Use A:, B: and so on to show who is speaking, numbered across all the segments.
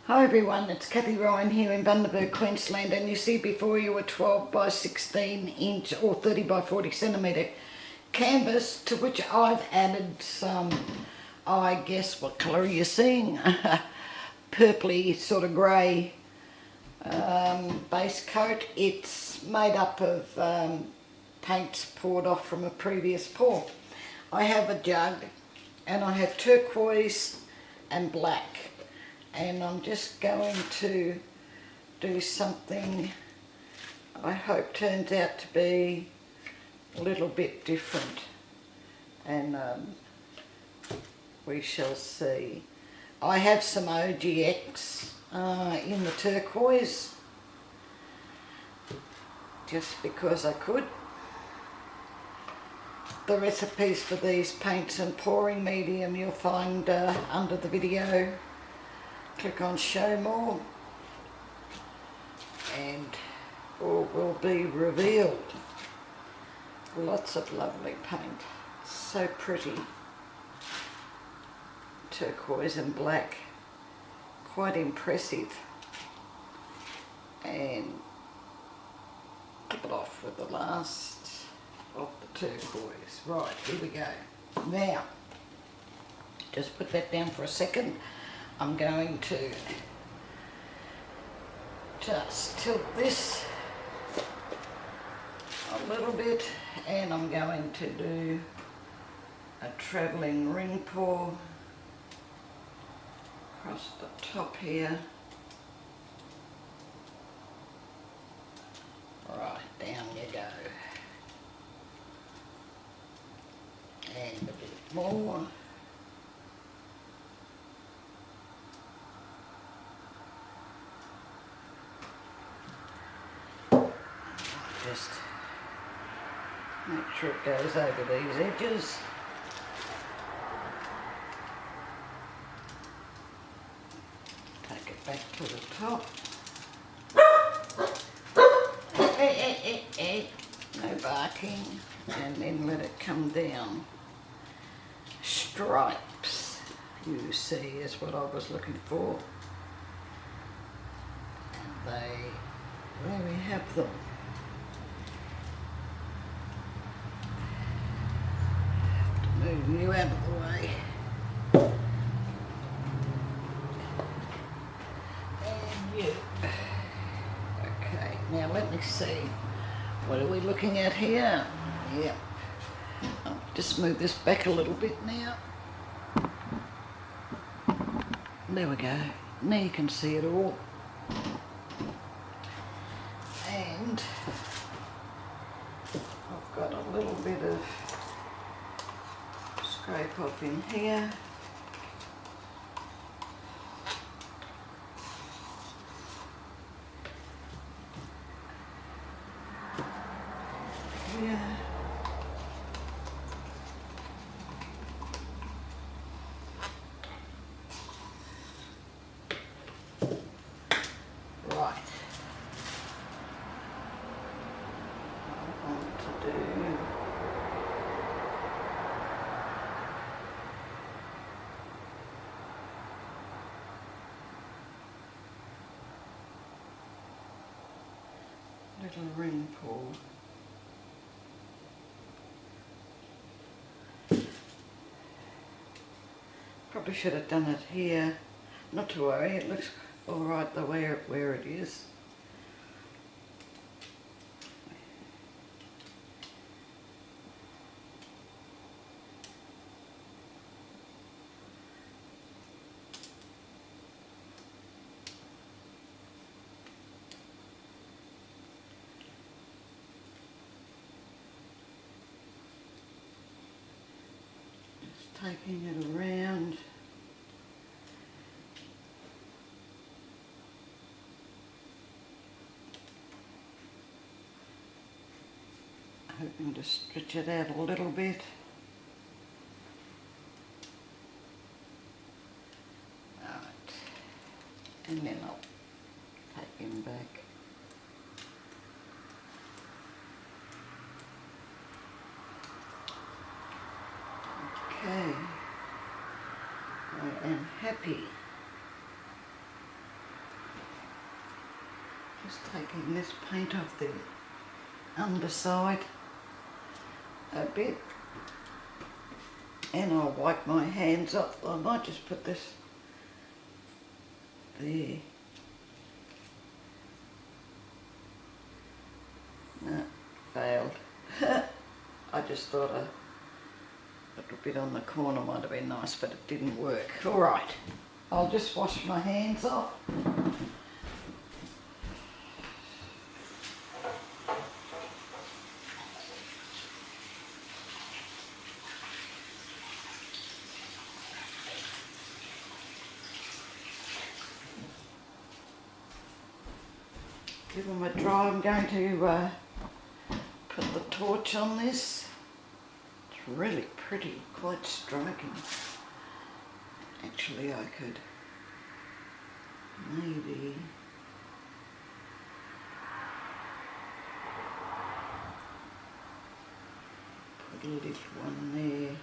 A: Hi everyone, it's Kathie Ryan here in Bundaberg, Queensland, and you see before you a 12 by 16 inch or 30 by 40 centimetre canvas to which I've added some, I guess what colour are you seeing? Purpley sort of grey base coat. It's made up of paints poured off from a previous pour. I have a jug and I have turquoise and black. And I'm just going to do something I hope turns out to be a little bit different, and we shall see. I have some OGX in the turquoise just because I could. The recipes for these paints and pouring medium you'll find under the video. Click on show more and all will be revealed. Lots of lovely paint, so pretty. Turquoise and black, quite impressive. And top it off with the last of the turquoise. Right, here we go. Now, just put that down for a second. I'm going to just tilt this a little bit, and I'm going to do a travelling ring pour across the top here. Right, down you go. And a bit more. Just make sure it goes over these edges. Take it back to the top. No barking. And then let it come down. Stripes, you see, is what I was looking for. And there we have them. Move you out of the way. And you. Okay, now let me see. What are we looking at here? Yeah. I'll just move this back a little bit now. There we go. Now you can see it all. And I've got a little bit of scrape off in here. Here. Right. I want to do little ring pour. Probably should have done it here. Not to worry, it looks all right the way where it is. Taking it around. Hoping to stretch it out a little bit. Right. And then I'll take him back. Okay. I am happy. Just taking this paint off the underside a bit, and I'll wipe my hands off. I might just put this there. No, failed. I just thought a little bit on the corner might have been nice, but it didn't work. Alright, I'll just wash my hands off. Give them a dry. I'm going to put the torch on this. It's really pretty, quite striking. Actually, I could maybe put a little one there.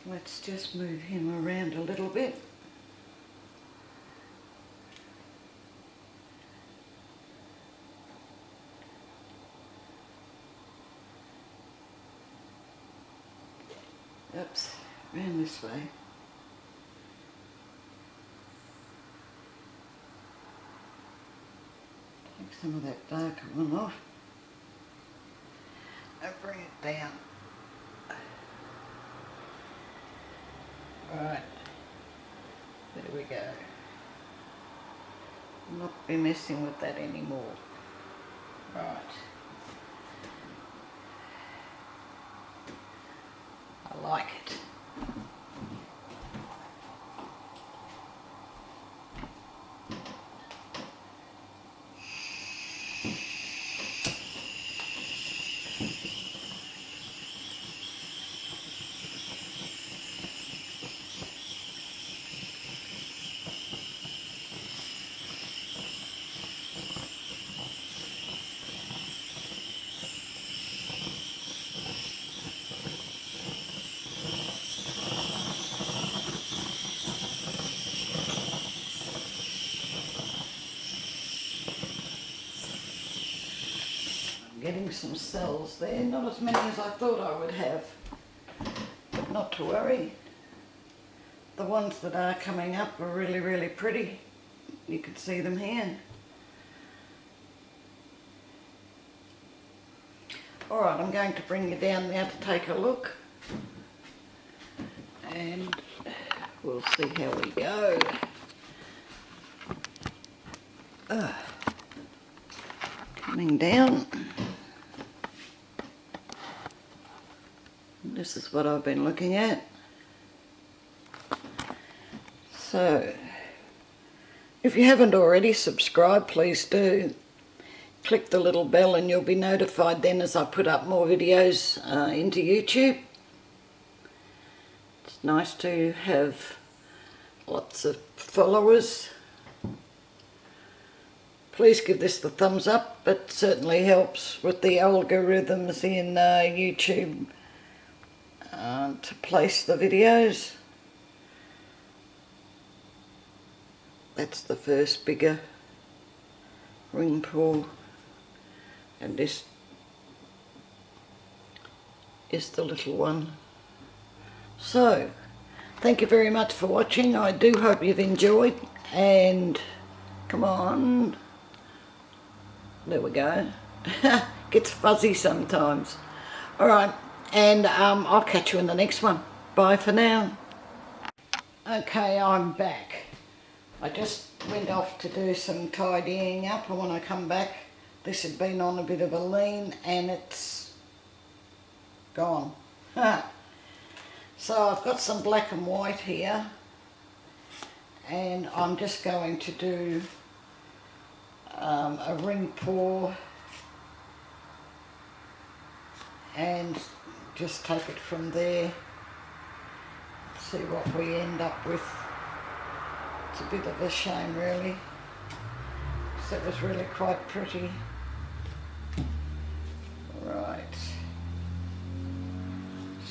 A: Let's just move him around a little bit. Oops, round this way. Take some of that darker one off and bring it down. Right, there we go. I'll not be messing with that anymore. Right. I like it. Getting some cells there, not as many as I thought I would have, but not to worry. The ones that are coming up are really, really pretty. You can see them here. Alright, I'm going to bring you down now to take a look, and we'll see how we go. Coming down. This is what I've been looking at. So, if you haven't already subscribed, please do. Click the little bell and you'll be notified then as I put up more videos into YouTube. It's nice to have lots of followers. Please give this the thumbs up. It certainly helps with the algorithms in YouTube to place the videos. That's the first bigger ring pour, and this is the little one. So, thank you very much for watching. I do hope you've enjoyed, and come on, there we go. Gets fuzzy sometimes. Alright, and I'll catch you in the next one. Bye for now. Okay, I'm back. I just went off to do some tidying up, and when I come back this had been on a bit of a lean and it's gone. So I've got some black and white here, and I'm just going to do a ring pour and just take it from there, see what we end up with. It's a bit of a shame really, because it was really quite pretty.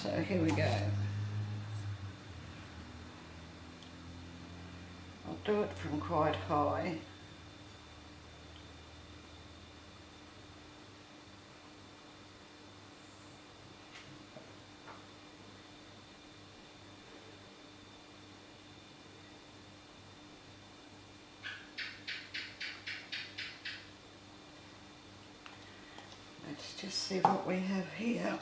A: So here we go. I'll do it from quite high. Let's just see what we have here.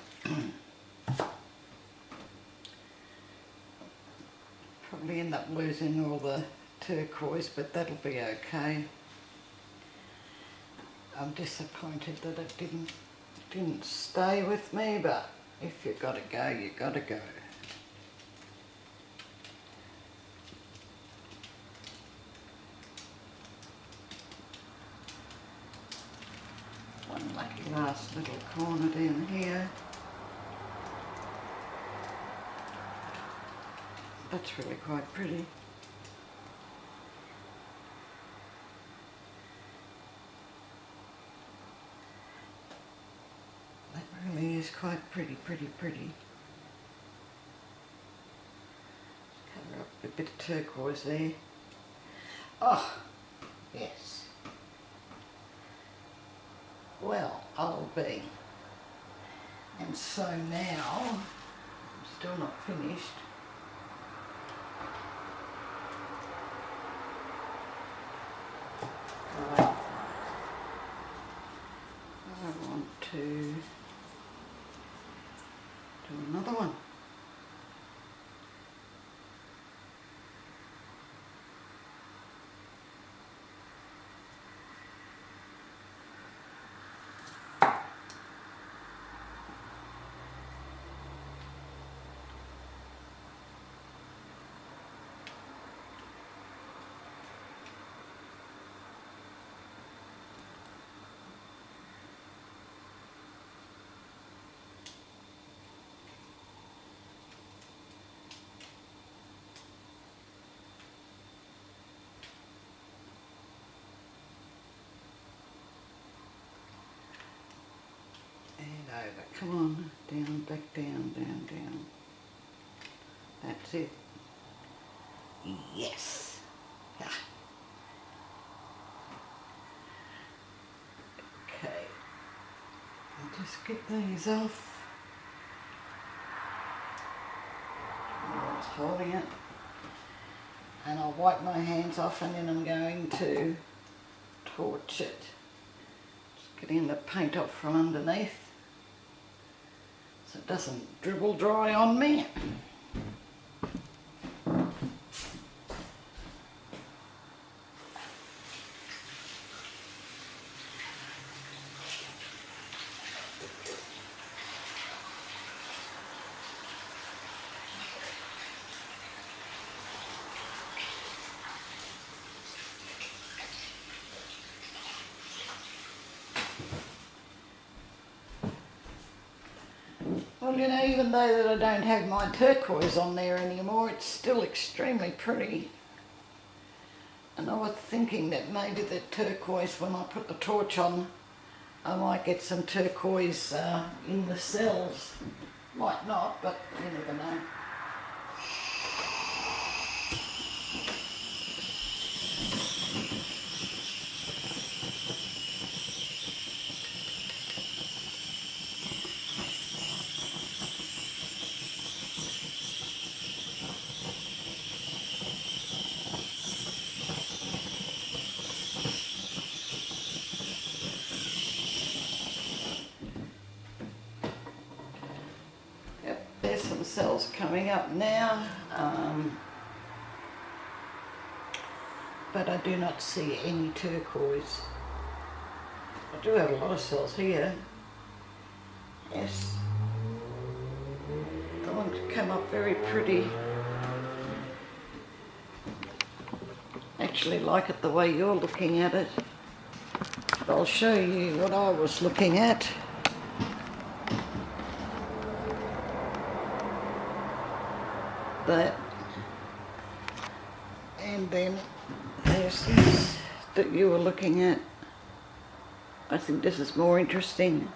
A: Probably end up losing all the turquoise, but that'll be okay. I'm disappointed that it didn't stay with me, but if you gotta go, you gotta go. One lucky last little corner down here. That's really quite pretty. That really is quite pretty. Cover up a bit of turquoise there. Oh, yes. Well, I'll be. And so now, I'm still not finished. Right. I want to do another one. Over. Come on, down, back down, down. That's it. Yes. Yeah. Okay. I'll just get these off. I was holding it. And I'll wipe my hands off, and then I'm going to torch it. Just getting the paint off from underneath, so it doesn't dribble dry on me. Well, you know, even though that I don't have my turquoise on there anymore, it's still extremely pretty. And I was thinking that maybe the turquoise, when I put the torch on, I might get some turquoise in the cells. Might not, but you never know. There's some cells coming up now, but I do not see any turquoise. I do have a lot of cells here. Yes, the ones come up very pretty. Actually like it the way you're looking at it, but I'll show you what I was looking at. That, and then there's this that you were looking at. I think this is more interesting.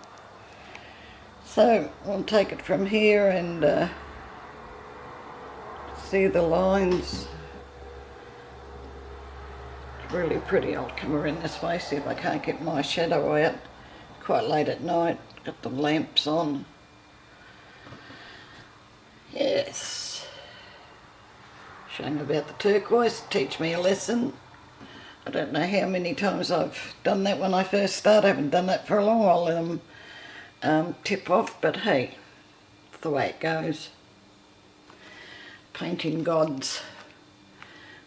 A: So I'll take it from here and see the lines. It's really pretty. I'll come around this way, see if I can't get my shadow out. Quite late at night, got the lamps on. Yes. Shame about the turquoise, teach me a lesson. I don't know how many times I've done that when I first started. I haven't done that for a long while. Tip off, but hey, it's the way it goes. Painting gods.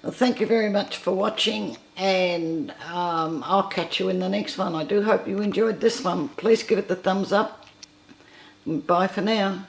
A: Well, thank you very much for watching, and I'll catch you in the next one. I do hope you enjoyed this one. Please give it the thumbs up. Bye for now.